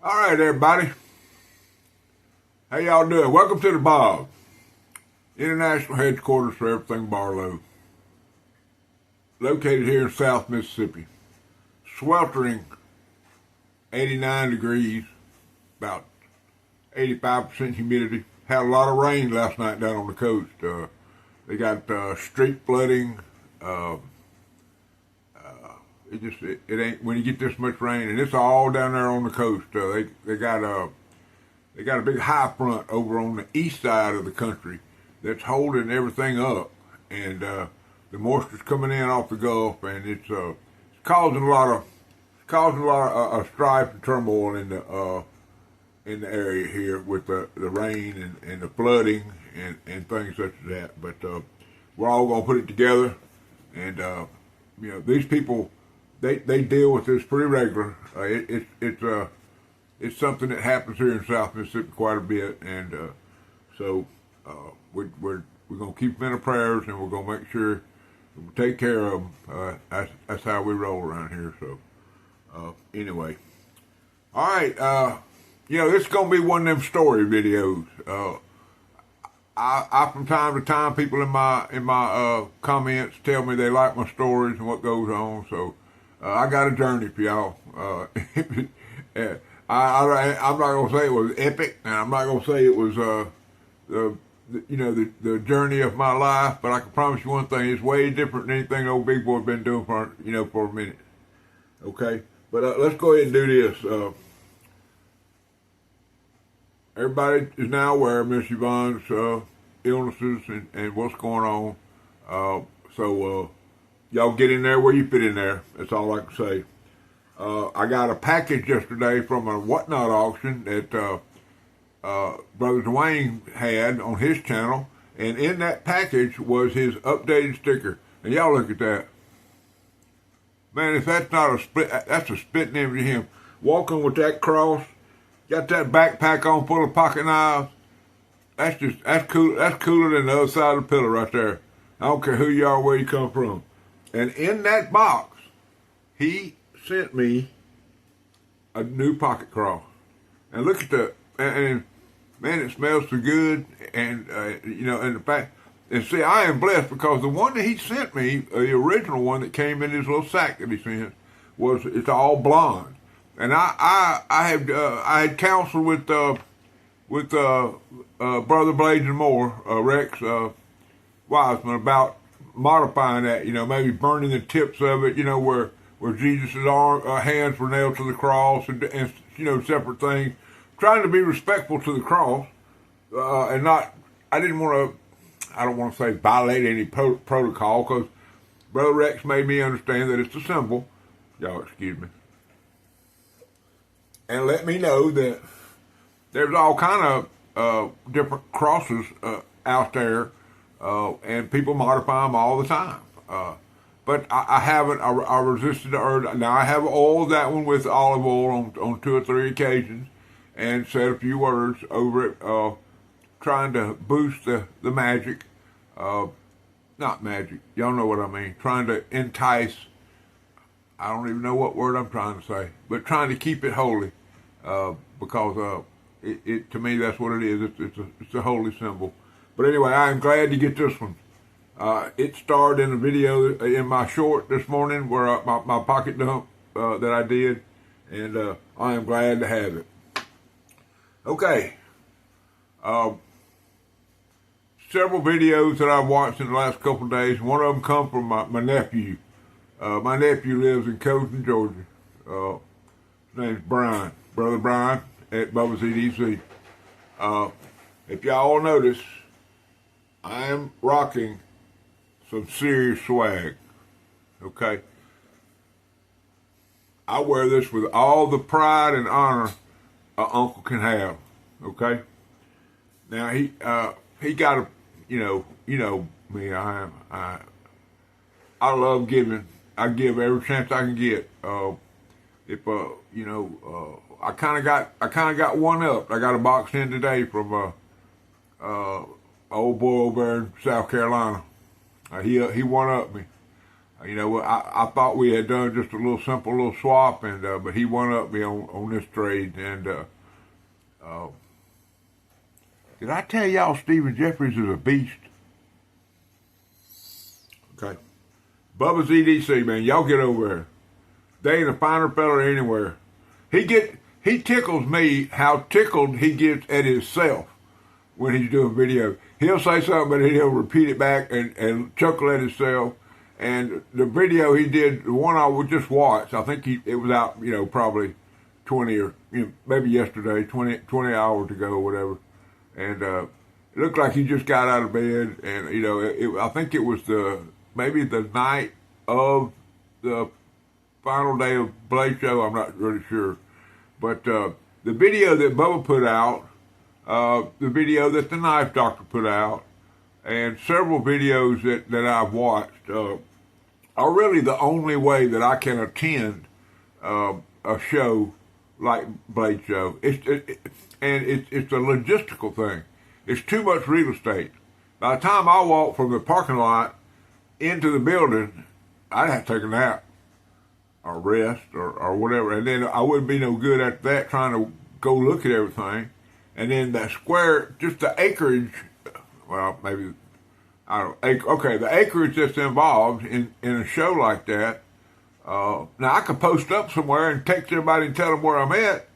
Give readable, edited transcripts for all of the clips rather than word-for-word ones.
All right, everybody. How y'all doing? Welcome to the Bob, international headquarters for everything Barlow, located here in South Mississippi. Sweltering 89 degrees, about 85% humidity. Had a lot of rain last night down on the coast. They got street flooding. It ain't when you get this much rain, and it's all down there on the coast. They got a big high front over on the east side of the country that's holding everything up, and the moisture's coming in off the Gulf, and it's causing a lot of strife and turmoil in the area here with the rain and the flooding and things such as that. But we're all gonna put it together, and these people they deal with this pretty regular. It's something that happens here in South Mississippi quite a bit, and so we're gonna keep them in our prayers, and we're gonna make sure we take care of them. That's how we roll around here. So anyway, all right. This is gonna be one of them story videos. I from time to time, people in my comments tell me they like my stories and what goes on. So I got a journey for y'all. I'm not gonna say it was epic, and I'm not gonna say it was the journey of my life. But I can promise you one thing: it's way different than anything old big boy's been doing for a minute. Okay, but let's go ahead and do this. Everybody is now aware of Miss Yvonne's illnesses and what's going on. So y'all get in there where you fit in there. That's all I can say. I got a package yesterday from a Whatnot auction that Brother Dwayne had on his channel, and in that package was his updated sticker. And y'all look at that. Man, if that's not a split, that's a spitting image of him. Walking with that cross, got that backpack on full of pocket knives. That's cool. That's cooler than the other side of the pillar right there. I don't care who you are, where you come from. And in that box, he sent me a new pocket cross. And look at and man, it smells so good. And and the fact, and see, I am blessed because the one that he sent me, the original one that came in his little sack that he sent, it's all blonde. And I had counseled with Brother Blades and Moore, Rex Wiseman, about modifying that. Maybe burning the tips of it. Where Jesus' hands were nailed to the cross, and separate things. Trying to be respectful to the cross, and not. I don't want to say violate any protocol, because Brother Rex made me understand that it's a symbol. Y'all excuse me. And let me know that there's all kind of different crosses out there, and people modify them all the time. But I haven't. I resisted the urge. Now I have oiled that one with olive oil on 2 or 3 occasions, and said a few words over it, trying to boost the magic. Not magic. Y'all know what I mean. Trying to entice. I don't even know what word I'm trying to say, but trying to keep it holy, because it to me that's what it is. It's a holy symbol. But anyway, I am glad to get this one. It starred in a video in my short this morning where my pocket dump that I did, and I am glad to have it. Okay. Several videos that I've watched in the last couple of days. One of them come from my nephew. My nephew lives in Cozen, Georgia. His name's Brian, Brother Brian at Bubba's EDC. If y'all notice, I am rocking some serious swag. Okay? I wear this with all the pride and honor an uncle can have. Okay? Now he got a me. I love giving. I give every chance I can get. I kind of got one up. I got a box in today from old boy over in South Carolina. He one up me. You know, I thought we had done just a little simple little swap, and but he won up me on this trade. And did I tell y'all Stephen Jeffries is a beast? Okay. Bubba's EDC, man, y'all get over there. They ain't a finer fella anywhere. He tickles me how tickled he gets at himself when he's doing video. He'll say something, but he'll repeat it back and chuckle at himself. And the video he did, the one I would just watch, I think it was out, you know, probably 20 or maybe yesterday, 20 hours ago or whatever. And it looked like he just got out of bed. And, you know, I think it was maybe the night of the final day of Blade Show. I'm not really sure. But the video that Bubba put out, the video that the Knife Doctor put out, and several videos that I've watched are really the only way that I can attend a show like Blade Show. It's a logistical thing. It's too much real estate. By the time I walk from the parking lot into the building, I'd have to take a nap or rest or whatever. And then I wouldn't be no good at that trying to go look at everything. And then the square, just the acreage, well, maybe, I don't know, okay, the acreage that's involved in a show like that. Now, I could post up somewhere and text everybody and tell them where I'm at,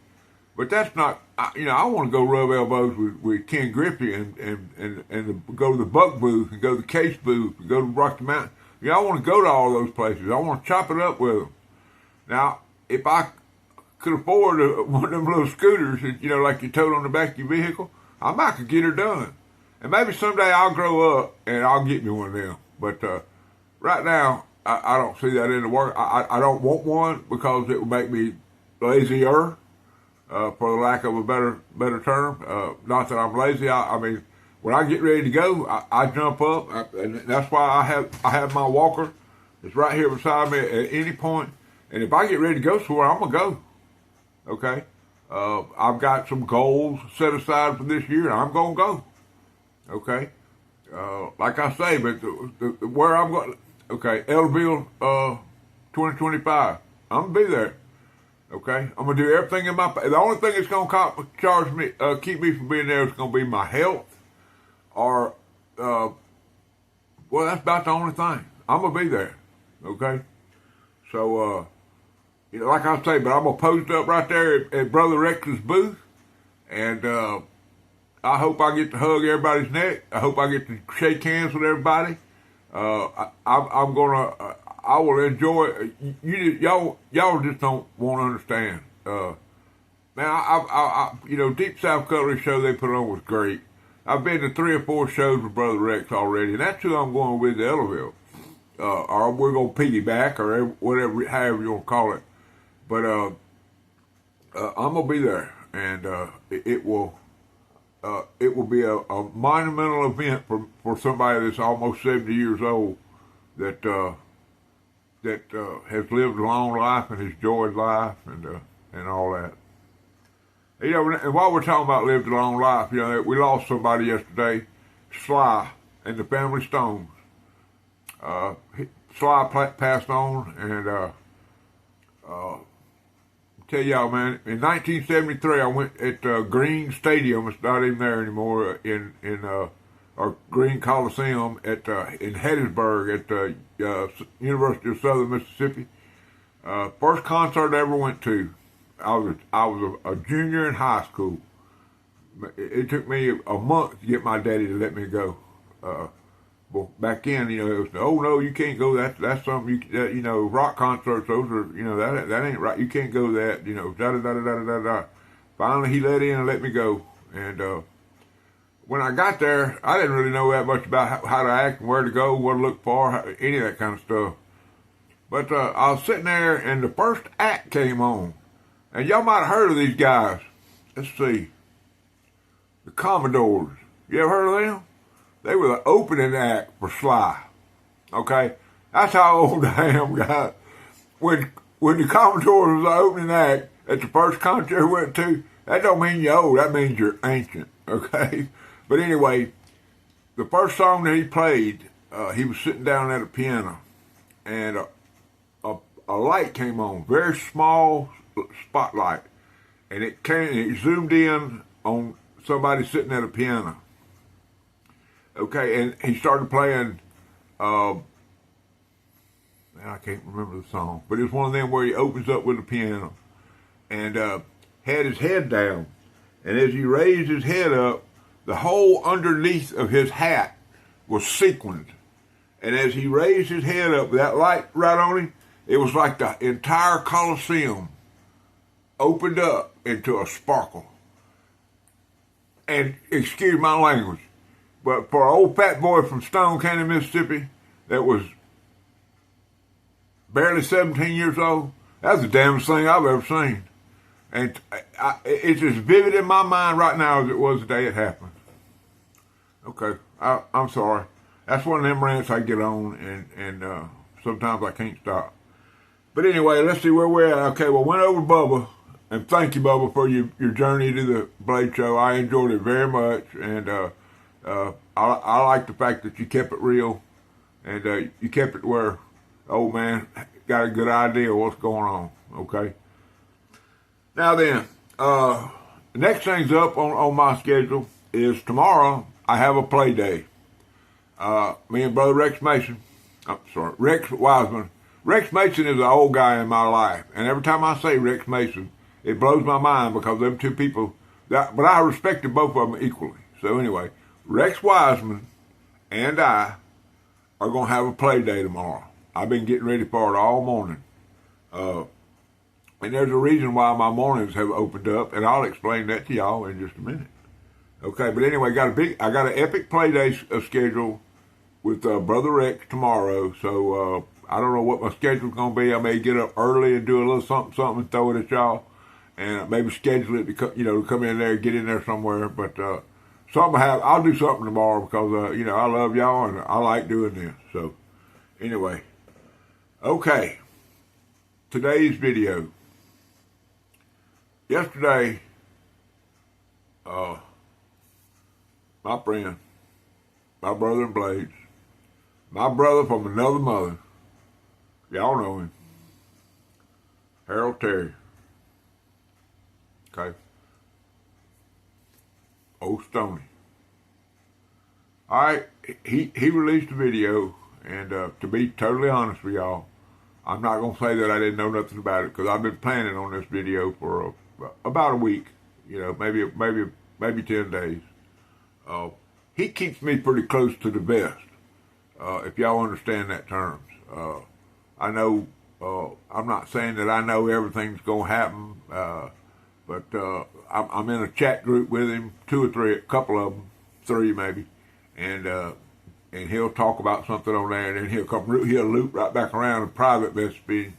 but that's not, you know, I want to go rub elbows with Ken Griffey and go to the Buck booth and go to the Case booth and go to Rocky Mountain. You know, I want to go to all those places. I want to chop it up with them. Now, if I could afford one of them little scooters, you know, like you tote on the back of your vehicle, I might could get her done. And maybe someday I'll grow up and I'll get me one of them. But right now, I don't see that in the work. I don't want one because it would make me lazier, for the lack of a better term. Not that I'm lazy. I mean, when I get ready to go, I jump up, and that's why I have my walker. It's right here beside me at any point. And if I get ready to go somewhere, I'm gonna go. Okay, I've got some goals set aside for this year, and I'm gonna go. Okay, like I say, but where I'm going, okay, Elderville, 2025, I'm gonna be there. Okay, I'm gonna do everything in my. The only thing that's gonna charge me, keep me from being there is gonna be my health, or, well, that's about the only thing. I'm gonna be there. Okay, so you know, like I say, but I'm gonna post up right there at Brother Rex's booth, and I hope I get to hug everybody's neck. I hope I get to shake hands with everybody. I'm gonna. I will enjoy it. Y'all just don't want to understand. Man, I you know, Deep South Cutlery show they put on was great. I've been to 3 or 4 shows with Brother Rex already, and that's who I'm going with to Ellerville. Or we're gonna piggyback or whatever, however you want to call it. But I'm gonna be there, and it will be a monumental event for somebody that's almost 70 years old that has lived a long life and has enjoyed life and all that. You know, and while we're talking about lived a long life, you know, we lost somebody yesterday, Sly and the Family Stones. Sly passed on, and tell y'all, man, in 1973, I went at Green Stadium. It's not even there anymore. Or Green Coliseum in Hattiesburg at the University of Southern Mississippi. First concert I ever went to. I was a junior in high school. It took me a month to get my daddy to let me go. Well, back then, you know, it was, oh no, you can't go. That's something you know, rock concerts. Those are, you know, that ain't right. You can't go that. You know, da da da da da da da. Finally, he let in and let me go. And when I got there, I didn't really know that much about how to act and where to go, what to look for, any of that kind of stuff. But I was sitting there, and the first act came on. And y'all might have heard of these guys. Let's see. The Commodores. You ever heard of them? They were the opening act for Sly. Okay? That's how old I am, guys. When the Commodores was the opening act at the first concert we went to, that don't mean you're old. That means you're ancient. Okay? But anyway, the first song that he played, he was sitting down at a piano. and a light came on, very small spotlight, and it zoomed in on somebody sitting at a piano. Okay, and he started playing. I can't remember the song, but it was one of them where he opens up with a piano, and had his head down, and as he raised his head up, the whole underneath of his hat was sequined, and as he raised his head up with that light right on him, it was like the entire Coliseum opened up into a sparkle. And excuse my language, but for an old fat boy from Stone County, Mississippi, that was barely 17 years old, that's the damnest thing I've ever seen. And it's as vivid in my mind right now as it was the day it happened. Okay, I'm sorry. That's one of them rants I get on, and sometimes I can't stop. But anyway, let's see where we're at. Okay, well, went over Bubba, and thank you, Bubba, for your journey to the Blade Show. I enjoyed it very much, and I like the fact that you kept it real, and you kept it where the old man got a good idea of what's going on, okay? Now then, the next thing's up on my schedule is tomorrow I have a play day. Me and Brother Rex Wiseman. Rex Mason is an old guy in my life, and every time I say Rex Mason, it blows my mind because them two people, but I respected both of them equally. So anyway, Rex Wiseman and I are going to have a play day tomorrow. I've been getting ready for it all morning. And there's a reason why my mornings have opened up, and I'll explain that to y'all in just a minute. Okay, but anyway, I got an epic play day scheduled with Brother Rex tomorrow, so I don't know what my schedule's going to be. I may get up early and do a little something and throw it at y'all, and maybe schedule it to come in there, get in there somewhere, but I'll do something tomorrow because, I love y'all and I like doing this. So anyway, okay, today's video. Yesterday, my friend, my brother in Blades, my brother from another mother, y'all know him, Harold Terry, okay, old Stoney. All right, he released a video, and to be totally honest with y'all, I'm not going to say that I didn't know nothing about it because I've been planning on this video for about a week, maybe 10 days. He keeps me pretty close to the vest, if y'all understand that terms. I know, I'm not saying that I know everything's going to happen, but I'm in a chat group with him, a couple of them, three maybe, and he'll talk about something on there, and then he'll loop right back around and private message me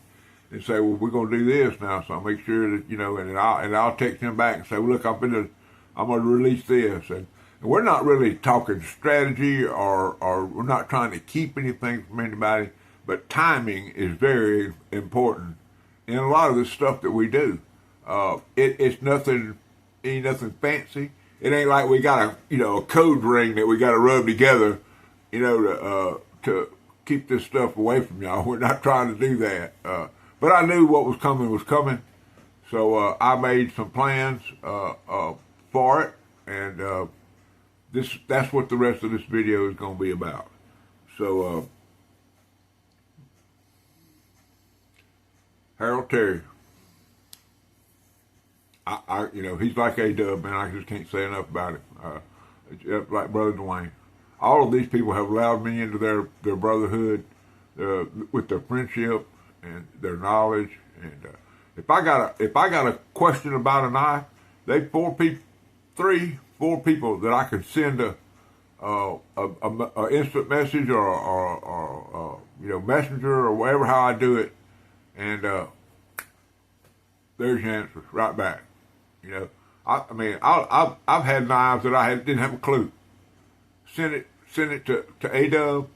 and say, well, we're going to do this now, so I'll make sure that, and I'll text him back and say, well, look, I'm going to release this, and we're not really talking strategy or we're not trying to keep anything from anybody, but timing is very important in a lot of the stuff that we do. It's nothing fancy. It ain't like we got a code ring that we got to rub together, to keep this stuff away from y'all. We're not trying to do that. But I knew what was coming, so I made some plans for it, and that's what the rest of this video is going to be about. So, Harold Terry, he's like A-Dub, man. I just can't say enough about it. Like Brother Dwayne. All of these people have allowed me into their brotherhood with their friendship and their knowledge. And if I got a question about a knife, they four people that I could send a instant message or messenger or whatever how I do it, and there's your answer right back. I've had knives that I didn't have a clue. Send it to A-Dub,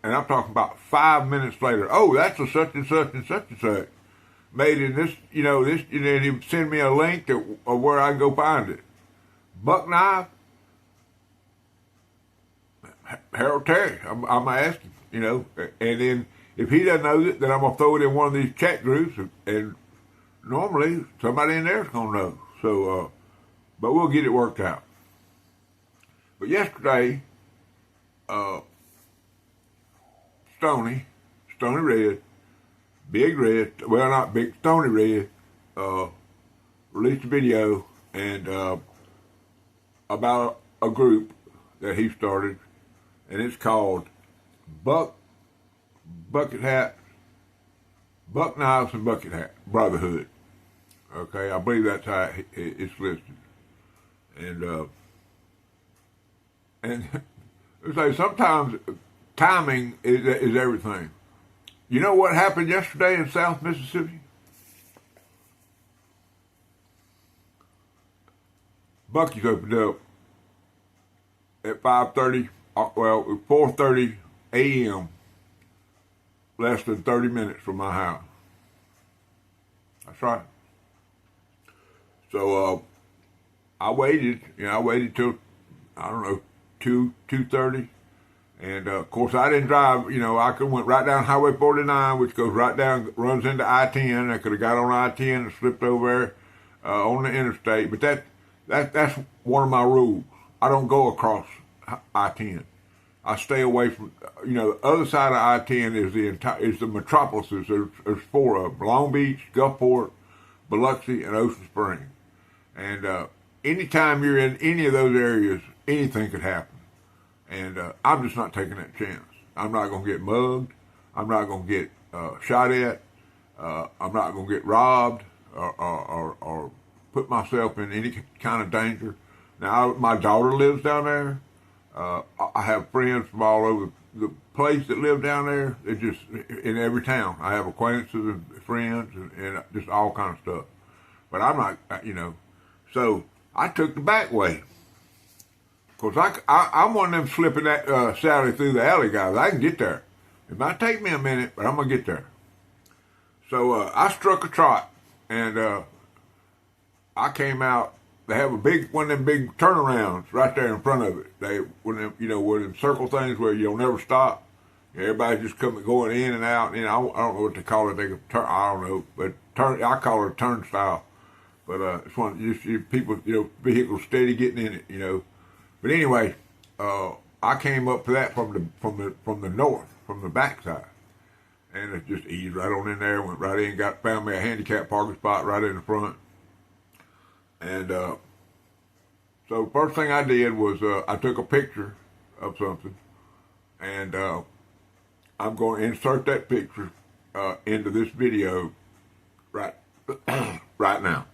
and I'm talking about 5 minutes later. Oh, that's a such and such and such and such. Made in this, and then he send me a link of where I can go find it. Buck knife, Harold Terry. I'm asking, and then if he doesn't know it, then I'm gonna throw it in one of these chat groups, and normally somebody in there's gonna know. So, but we'll get it worked out. But yesterday, Stony Red, Big Red, well not Big, Stony Red, released a video and about a group that he started, and it's called Buck Knives and Bucket Hat Brotherhood. Okay, I believe that's how it's listed. And say sometimes timing is everything. You know what happened yesterday in South Mississippi? Buc-ee's opened up at 5:30. Well, 4:30 a.m. Less than 30 minutes from my house. That's right. So I waited. I waited till, I don't know, 2:30. And of course, I didn't drive. I could went right down Highway 49, which goes right down, runs into I-10. I could have got on I-10 and slipped over there on the interstate. But that's one of my rules. I don't go across I-10. I stay away from. The other side of I-10 is the metropolises. There's four of them: Long Beach, Gulfport, Biloxi, and Ocean Springs. And anytime you're in any of those areas, anything could happen. And I'm just not taking that chance. I'm not going to get mugged. I'm not going to get shot at. I'm not going to get robbed or put myself in any kind of danger. Now, my daughter lives down there. I have friends from all over the place that live down there. It's just in every town. I have acquaintances and friends and just all kinds of stuff. But I'm not, So I took the back way. Because I'm one of them slipping that Sally through the alley guys. I can get there. It might take me a minute, but I'm going to get there. So I struck a trot, and I came out. They have one of them big turnarounds right there in front of it. One of them, where them circle things where you'll never stop. Everybody's just going in and out. I don't know what they call it. I don't know, but I call it a turnstile. But it's one people, vehicles steady getting in it, But anyway, I came up to that from the north, from the backside, and it just eased right on in there. Went right in, found me a handicap parking spot right in the front, and so first thing I did was I took a picture of something, and I'm going to insert that picture into this video right right now.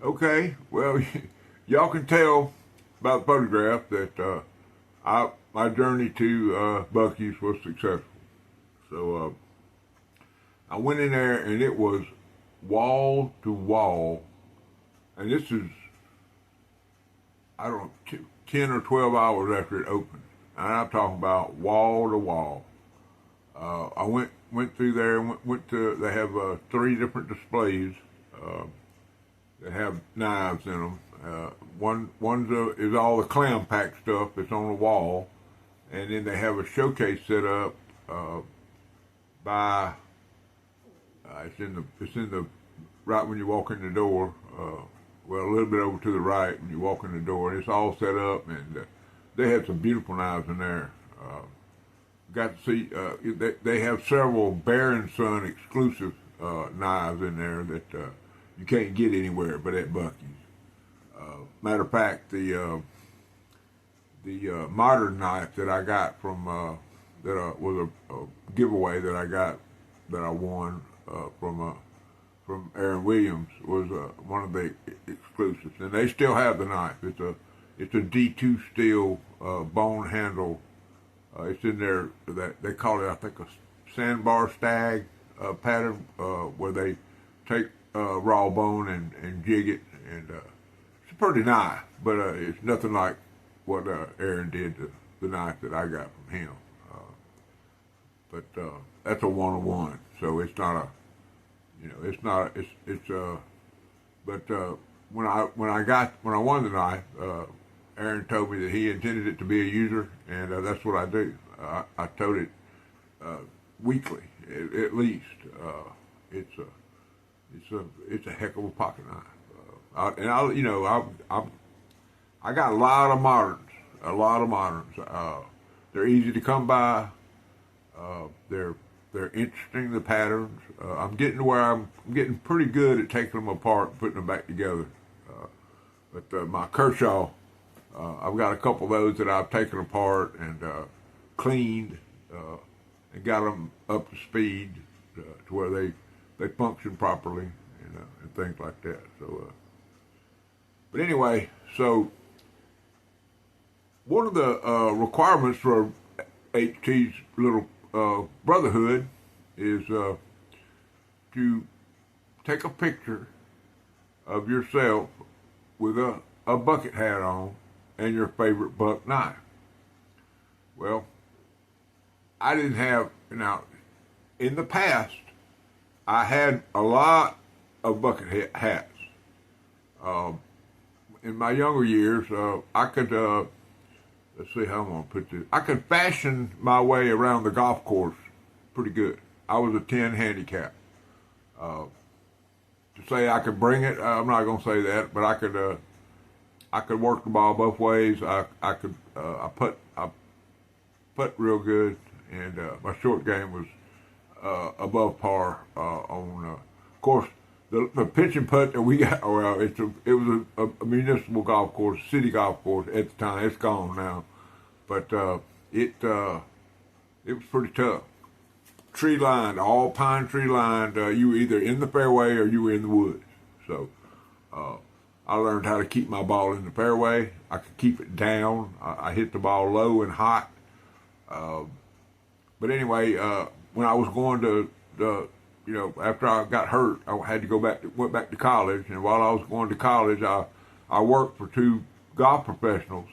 Okay, well, y'all can tell by the photograph that my journey to Buc-ee's was successful. So I went in there and it was wall to wall, and this is, I don't know, 10 or 12 hours after it opened, and I'm talking about wall to wall. I went through there and went to. They have 3 different displays. That have knives in them. One's is all the clam pack stuff that's on the wall, and then they have a showcase set up by. It's in the right when you walk in the door. Well, a little bit over to the right when you walk in the door, and it's all set up, and they had some beautiful knives in there. Got to see. They have several Bear & Son exclusive knives in there that. You can't get anywhere but at Buc-ee's. Matter of fact, the modern knife that I got from that was a giveaway that I won from Aaron Williams was one of the exclusives, and they still have the knife. It's a D2 steel bone handle. It's in there that they call it, I think, a sandbar stag pattern where they take raw bone and jig it, and it's a pretty knife, but it's nothing like what Aaron did to the knife that I got from him. But that's a 101, so it's not You know, it's not. But when I won the knife, Aaron told me that he intended it to be a user, and that's what I do. I tote it weekly, at least. It's a heck of a pocket knife. I got a lot of moderns. They're easy to come by. They're interesting, the patterns. I'm getting to where I'm getting pretty good at taking them apart and putting them back together. But my Kershaw, I've got a couple of those that I've taken apart and cleaned and got them up to speed to where they function properly and things like that. So, but anyway, so one of the requirements for HT's little brotherhood is to take a picture of yourself with a bucket hat on and your favorite buck knife. Well, I didn't have, now, in the past, I had a lot of bucket hats. In my younger years, I could, let's see how I'm going to put this. I could fashion my way around the golf course pretty good. I was a 10 handicap. To say I could bring it, I'm not going to say that, but I could work the ball both ways. I putt real good, and my short game was above par of course, the pitch and putt that we got, well, it was a municipal golf course, city golf course at the time. It's gone now, but it was pretty tough. Tree lined, all pine tree lined. You were either in the fairway or you were in the woods. So I learned how to keep my ball in the fairway. I could keep it down. I hit the ball low and hot. But anyway, when I was going to after I got hurt, I had to went back to college. And while I was going to college, I worked for two golf professionals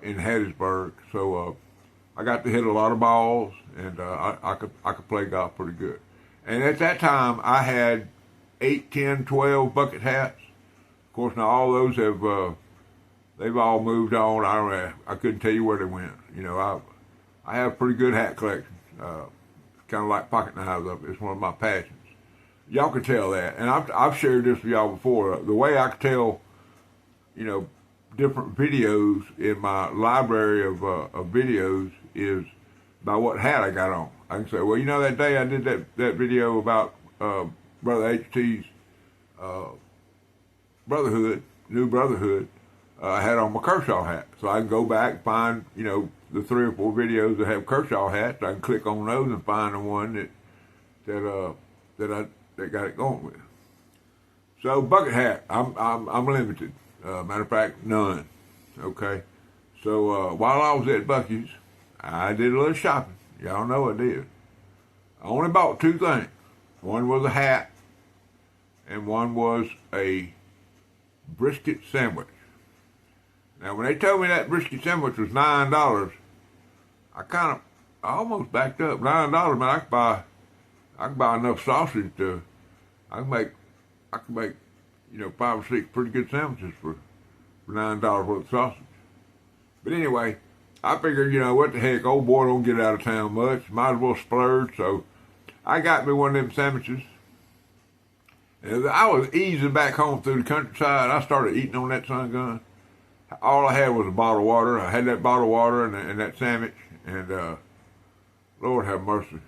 in Hattiesburg. So I got to hit a lot of balls, and I could play golf pretty good. And at that time, I had 8, 10, 12 bucket hats. Of course, now all those they've all moved on. I couldn't tell you where they went. I have a pretty good hat collection. Kind of like pocket knives. It's one of my passions. Y'all can tell that, and I've shared this with y'all before. The way I can tell, different videos in my library of videos is by what hat I got on. I can say, well, that day I did that video about Brother HT's new brotherhood. I had on my Kershaw hat, so I can go back and find the 3 or 4 videos that have Kershaw hats. I can click on those and find the one that got it going with. So bucket hat, I'm limited. Matter of fact, none. Okay. So while I was at Buc-ee's, I did a little shopping. Y'all know I did. I only bought 2 things. One was a hat, and one was a brisket sandwich. Now, when they told me that brisket sandwich was $9, I almost backed up. $9, man, I could buy enough sausage I could make 5 or 6 pretty good sandwiches for $9 worth of sausage. But anyway, I figured, what the heck, old boy don't get out of town much. Might as well splurge. So I got me one of them sandwiches. And as I was easing back home through the countryside, I started eating on that Sun Gun. All I had was a bottle of water. I had that bottle of water and that sandwich, and Lord have mercy.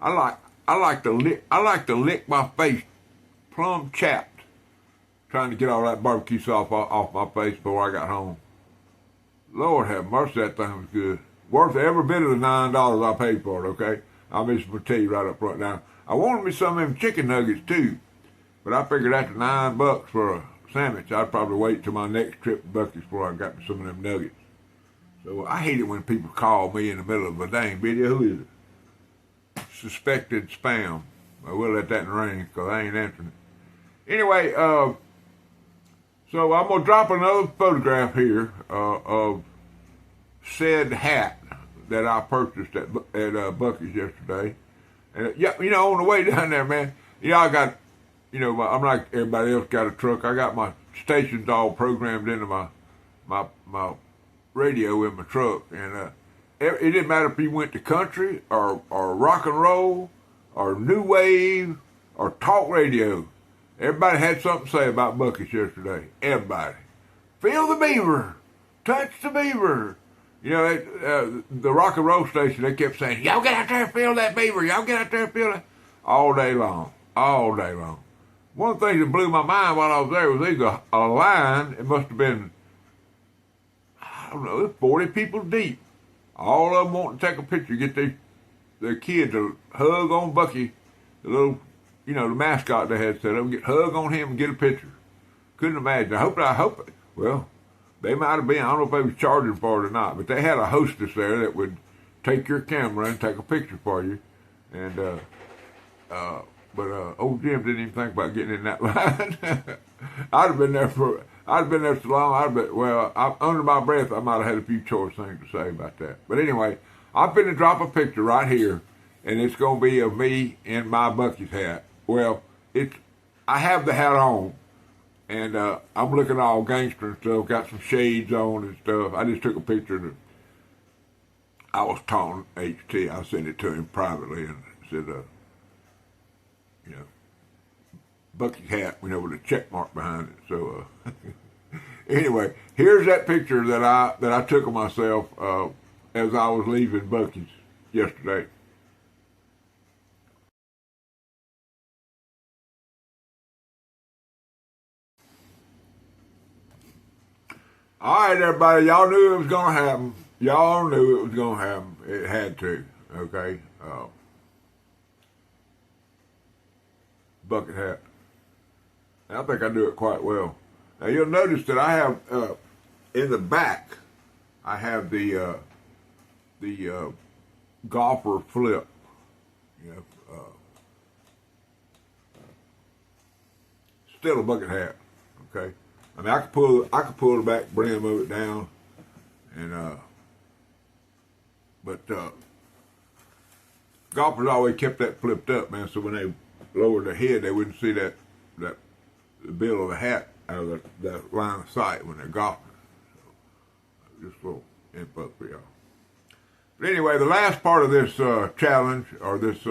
I like to lick my face plumb chapped, trying to get all that barbecue sauce off my face before I got home. Lord have mercy, that thing was good. Worth every bit of the $9 I paid for it. Okay, I'm just gonna tell you right up front. Now I wanted me some of them chicken nuggets too, but I figured after $9 for a sandwich, I'd probably wait till my next trip to Buc-ee's before I got me some of them nuggets. So I hate it when people call me in the middle of a dang video. Who is it? Suspected spam. Well, we'll let that ring because I ain't answering it. Anyway, so I'm going to drop another photograph here of said hat that I purchased at Buc-ee's yesterday. And, on the way down there, man, Yeah, I got, I'm like everybody else got a truck. I got my stations all programmed into my radio in my truck, and it didn't matter if you went to country or rock and roll or new wave or talk radio. Everybody had something to say about Buc-ee's yesterday. Everybody. Feel the beaver. Touch the beaver. The rock and roll station, they kept saying, y'all get out there and feel that beaver. Y'all get out there and feel that. All day long. All day long. One of the things that blew my mind while I was there was there's a line, it must have been, I don't know, 40 people deep. All of them wanting to take a picture, get their kids to hug on Buc-ee, the little, the mascot they had set up, hug on him and get a picture. Couldn't imagine. I hope, well, they might have been, I don't know if they was charging for it or not, but they had a hostess there that would take your camera and take a picture for you. And, but old Jim didn't even think about getting in that line. I'd have been there so long, under my breath, I might have had a few choice things to say about that. But anyway, I'm finna drop a picture right here, and it's gonna be of me in my Buc-ee's hat. Well, I have the hat on, and I'm looking all gangster and stuff, got some shades on and stuff. I just took a picture I was taunting HT. I sent it to him privately and said, Buc-ee's hat, with a check mark behind it. So anyway, here's that picture that I took of myself as I was leaving Buc-ee's yesterday. All right, everybody, y'all knew it was gonna happen. Y'all knew it was gonna happen. It had to. Okay. Bucket hat. I think I do it quite well. Now you'll notice that I have in the back, I have the golfer flip. Still a bucket hat. Okay. I mean, I could pull the back brim of it down, and but golfers always kept that flipped up, man. So when they lowered their head, they wouldn't see the bill of the hat out of the line of sight when they're golfing. So, just a little input for y'all. But anyway, the last part of this challenge or this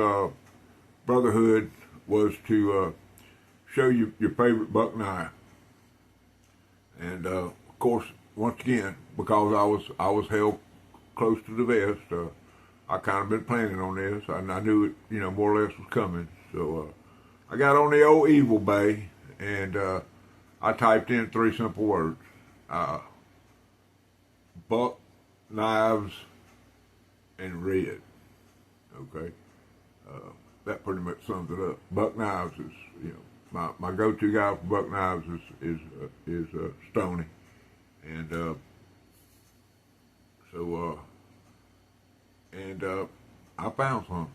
brotherhood was to show you your favorite buck knife. And of course, once again, because I was held close to the vest, I kind of been planning on this. I knew it, more or less was coming. So I got on the old Evil Bay, and I typed in 3 simple words: buck, knives, and red. Okay, that pretty much sums it up. Buck knives is, my go-to guy for buck knives is Stoney, and I found some.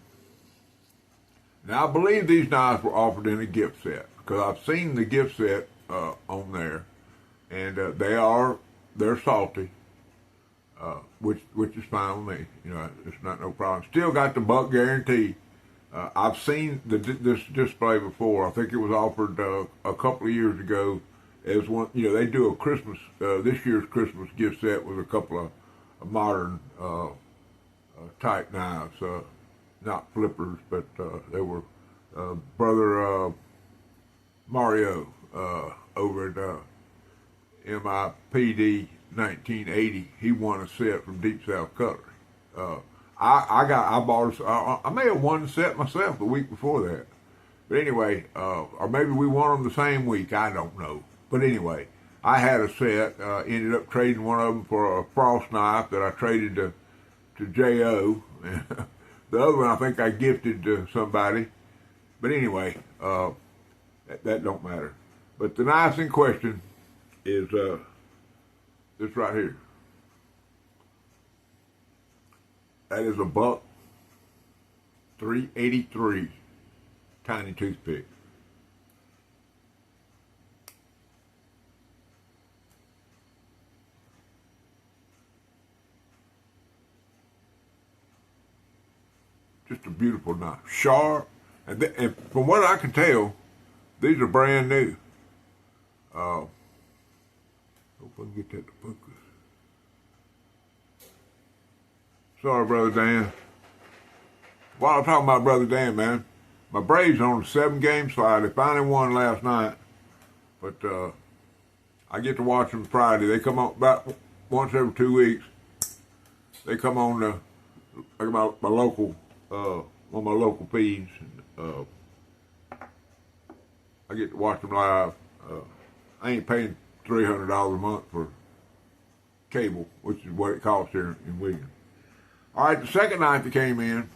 Now I believe these knives were offered in a gift set because I've seen the gift set on there, and they're salty, which is fine with me. It's not no problem. Still got the buck guarantee. I've seen this display before. I think it was offered a couple of years ago as one. They do a Christmas, this year's Christmas gift set with a couple of modern type knives, not flippers, but they were Brother Mario over at MIPD 1980. He won a set from Deep South Cutlery. I may have won the set myself the week before that. But anyway, or maybe we won them the same week, I don't know. But anyway, I had a set, ended up trading one of them for a frost knife that I traded to J.O. The other one I think I gifted to somebody. But anyway, that don't matter. But the knife in question is this right here. That is a Buck 383 tiny toothpick. Just a beautiful knife, sharp, And from what I can tell, these are brand new. Hope I can get that to focus. Sorry, Brother Dan. While I'm talking about Brother Dan, man, my Braves on a 7-game slide. They finally won last night, but I get to watch them Friday. They come on about once every 2 weeks. They come on my local one of my local feeds. I get to watch them live. I ain't paying $300 a month for cable, which is what it costs here in Wiggins. All right, the second night that came in,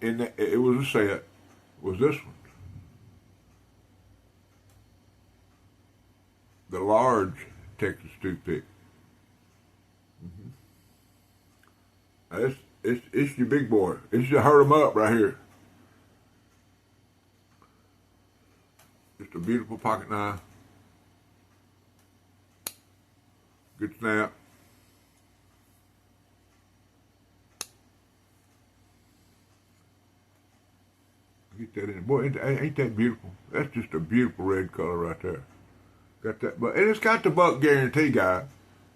and it was a set, was this one. The large Texas toothpick. It's your big boy. It's your hurt 'em up right here. Just a beautiful pocket knife. Good snap. Get that in. Boy, ain't that beautiful? That's just a beautiful red color right there. Got that, and it's got the buck guarantee, guy.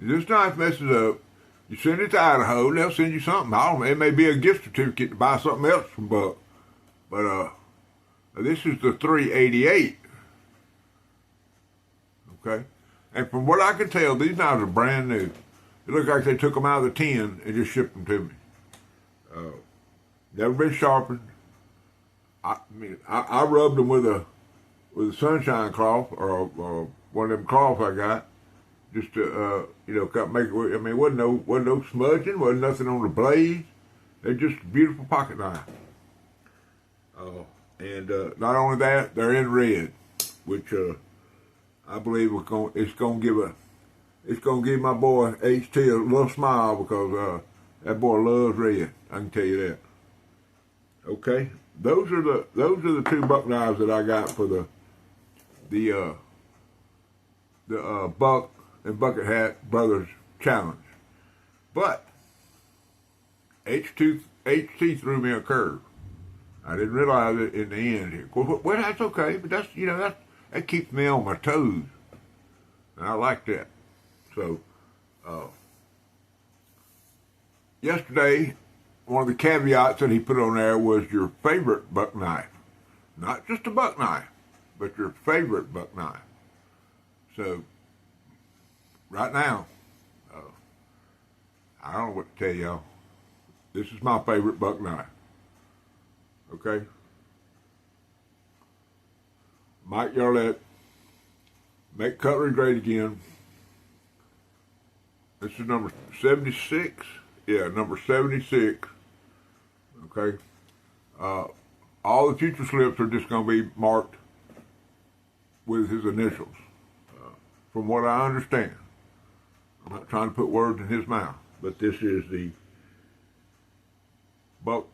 If this knife messes up, you send it to Idaho, they'll send you something. I don't know, it may be a gift certificate to buy something else from Buck. But this is the 388. Okay? And from what I can tell, these knives are brand new. It looks like they took them out of the tin and just shipped them to me. Never been sharpened. I rubbed them with a sunshine cloth or one of them cloths I got, just to make it. I mean, wasn't no smudging, wasn't nothing on the blades. They're just a beautiful pocket knife. And not only that, they're in red, which I believe it's gonna give my boy HT a little smile, because that boy loves red. I can tell you that. Okay. Those are the 2 buck knives that I got for the Buck and Bucket Hat Brothers Challenge. But HT threw me a curve. I didn't realize it in the end here. Well, that's okay, but that keeps me on my toes, and I like that. So yesterday, one of the caveats that he put on there was your favorite buck knife. Not just a buck knife, but your favorite buck knife. So, right now, I don't know what to tell y'all. This is my favorite buck knife. Okay? Mike Yarlett, make cutlery great again. This is number 76. Yeah, number 76. Okay. All the future slips are just going to be marked with his initials, from what I understand. I'm not trying to put words in his mouth, but this is the Buck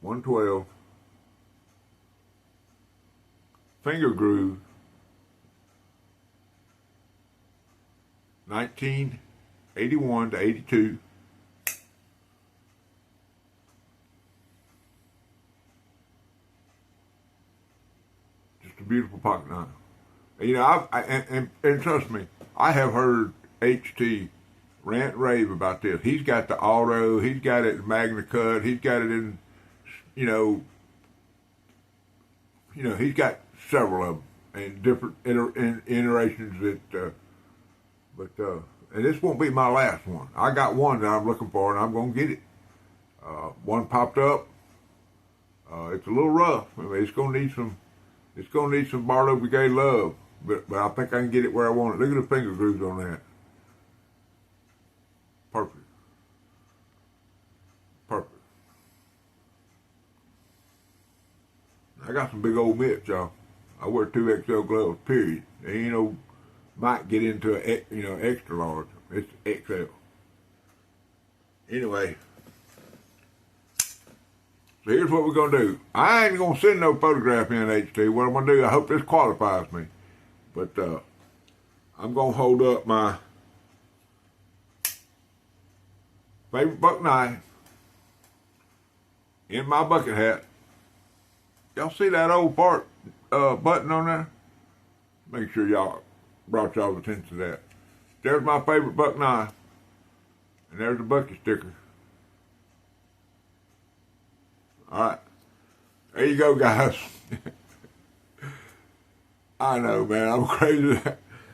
112 finger groove 1981 to 82. Just a beautiful pocket knife. And trust me, I have heard HT rant and rave about this. He's got the auto, he's got it in Magna Cut, he's got it in, he's got several of them and different iterations that, and this won't be my last one. I got one that I'm looking for, and I'm going to get it. One popped up. It's a little rough. I mean, it's going to need some Barlow Brigade love, but I think I can get it where I want it. Look at the finger grooves on that. Perfect. Perfect. I got some big old mitts, y'all. I wear 2XL gloves, period. There ain't no might get into a extra large. It's XL. Anyway, so here's what we're gonna do. I ain't gonna send no photograph in HT. What I'm gonna do, I hope this qualifies me, but I'm gonna hold up my favorite buck knife in my bucket hat. Y'all see that old part button on there? Make sure y'all brought y'all's attention to that. There's my favorite buck knife. And there's the bucket sticker. Alright. There you go, guys. I know, man. I'm crazy.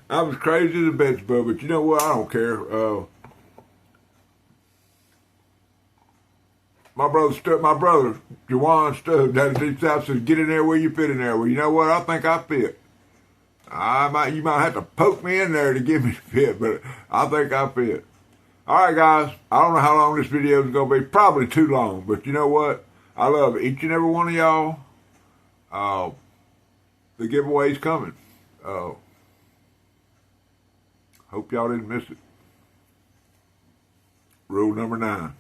I'm as crazy as a vegetable, but you know what? I don't care. My brother, Jawan Stubb, down at Deep South says, get in there where you fit in there. Well, you know what? I think I fit. You might have to poke me in there to give me the fit, but I think I fit. All right, guys. I don't know how long this video is going to be. Probably too long, but you know what? I love each and every one of y'all. The giveaway's coming. Hope y'all didn't miss it. Rule number 9.